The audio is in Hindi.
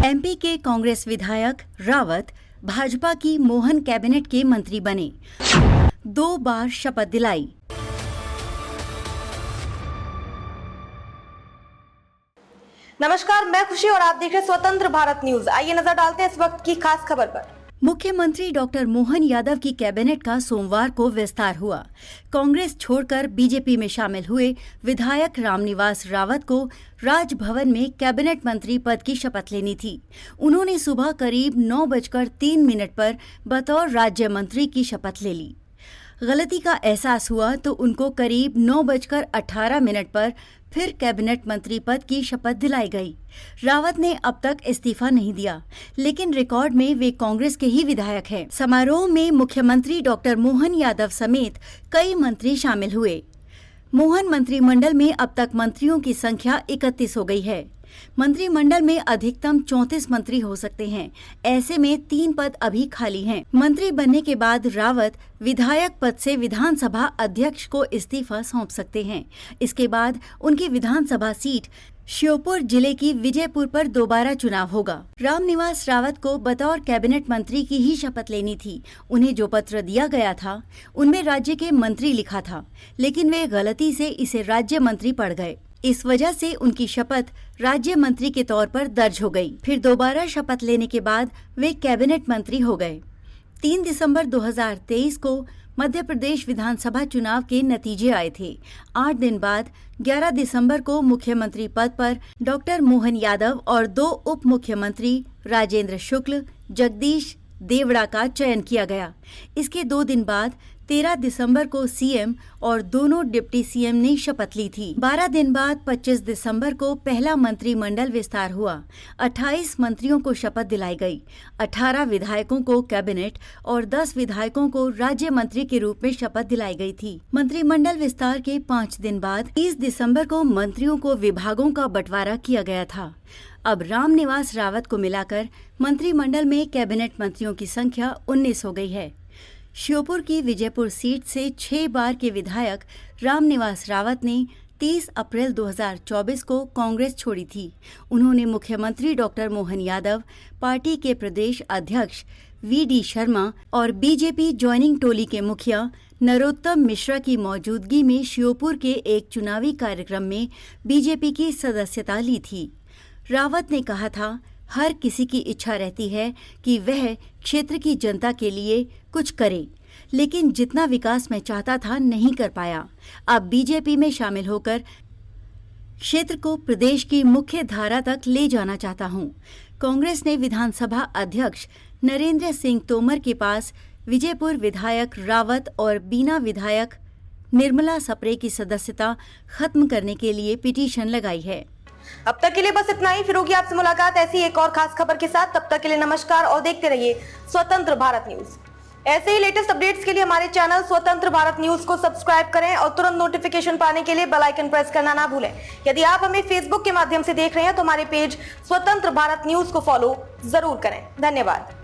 एमपी के कांग्रेस विधायक रावत भाजपा की मोहन कैबिनेट के मंत्री बने, 2 बार शपथ दिलाई। नमस्कार, मैं खुशी और आप देख रहे हैं स्वतंत्र भारत न्यूज। आइए नजर डालते हैं इस वक्त की खास खबर पर। मुख्यमंत्री डॉक्टर मोहन यादव की कैबिनेट का सोमवार को विस्तार हुआ। कांग्रेस छोड़कर बीजेपी में शामिल हुए विधायक रामनिवास रावत को राजभवन में कैबिनेट मंत्री पद की शपथ लेनी थी। उन्होंने सुबह करीब 9:03 पर बतौर राज्य मंत्री की शपथ ले ली। गलती का एहसास हुआ तो उनको करीब 9:18 पर फिर कैबिनेट मंत्री पद की शपथ दिलाई गई। रावत ने अब तक इस्तीफा नहीं दिया, लेकिन रिकॉर्ड में वे कांग्रेस के ही विधायक हैं। समारोह में मुख्यमंत्री डॉक्टर मोहन यादव समेत कई मंत्री शामिल हुए। मोहन मंत्रिमंडल में अब तक मंत्रियों की संख्या 31 हो गई है। मंत्रिमंडल में अधिकतम 34 मंत्री हो सकते हैं। ऐसे में 3 पद अभी खाली हैं। मंत्री बनने के बाद रावत विधायक पद से विधानसभा अध्यक्ष को इस्तीफा सौंप सकते हैं। इसके बाद उनकी विधानसभा सीट श्योपुर जिले की विजयपुर पर दोबारा चुनाव होगा। रामनिवास रावत को बतौर कैबिनेट मंत्री की ही शपथ लेनी थी। उन्हें जो पत्र दिया गया था उनमें राज्य के मंत्री लिखा था, लेकिन वे गलती से इसे राज्य मंत्री पढ़ गए। इस वजह से उनकी शपथ राज्य मंत्री के तौर पर दर्ज हो गई। फिर दोबारा शपथ लेने के बाद वे कैबिनेट मंत्री हो गए। 3 दिसंबर 2023 को मध्य प्रदेश विधानसभा चुनाव के नतीजे आए थे। 8 दिन बाद 11 दिसंबर को मुख्यमंत्री पद पर डॉक्टर मोहन यादव और 2 उप मुख्यमंत्री राजेंद्र शुक्ल, जगदीश देवड़ा का चयन किया गया। इसके 2 दिन बाद 13 दिसंबर को सीएम और दोनों डिप्टी सीएम ने शपथ ली थी। 12 दिन बाद 25 दिसंबर को पहला मंत्रिमंडल विस्तार हुआ। 28 मंत्रियों को शपथ दिलाई गई। 18 विधायकों को कैबिनेट और 10 विधायकों को राज्य मंत्री के रूप में शपथ दिलाई गई थी। मंत्रिमंडल विस्तार के 5 दिन बाद 30 दिसंबर को मंत्रियों को विभागों का बंटवारा किया गया था। अब रामनिवास रावत को मिलाकर मंत्रिमंडल में कैबिनेट मंत्रियों की संख्या 19 हो गई है। श्योपुर की विजयपुर सीट से 6 बार के विधायक रामनिवास रावत ने 30 अप्रैल 2024 को कांग्रेस छोड़ी थी। उन्होंने मुख्यमंत्री डॉक्टर मोहन यादव, पार्टी के प्रदेश अध्यक्ष वीडी शर्मा और बीजेपी ज्वाइनिंग टोली के मुखिया नरोत्तम मिश्रा की मौजूदगी में श्योपुर के एक चुनावी कार्यक्रम में बीजेपी की सदस्यता ली थी। रावत ने कहा था, हर किसी की इच्छा रहती है कि वह क्षेत्र की जनता के लिए कुछ करे, लेकिन जितना विकास मैं चाहता था नहीं कर पाया। अब बीजेपी में शामिल होकर क्षेत्र को प्रदेश की मुख्य धारा तक ले जाना चाहता हूं। कांग्रेस ने विधानसभा अध्यक्ष नरेंद्र सिंह तोमर के पास विजयपुर विधायक रावत और बीना विधायक निर्मला सप्रे की सदस्यता खत्म करने के लिए पिटीशन लगाई है। अब तक के लिए बस इतना ही। फिर होगी आपसे मुलाकात ऐसी एक और खास खबर के साथ। तब तक के लिए नमस्कार और देखते रहिए स्वतंत्र भारत न्यूज। ऐसे ही लेटेस्ट अपडेट्स के लिए हमारे चैनल स्वतंत्र भारत न्यूज को सब्सक्राइब करें और तुरंत नोटिफिकेशन पाने के लिए बेल आइकन प्रेस करना ना भूलें। यदि आप हमें फेसबुक के माध्यम से देख रहे हैं तो हमारे पेज स्वतंत्र भारत न्यूज को फॉलो जरूर करें। धन्यवाद।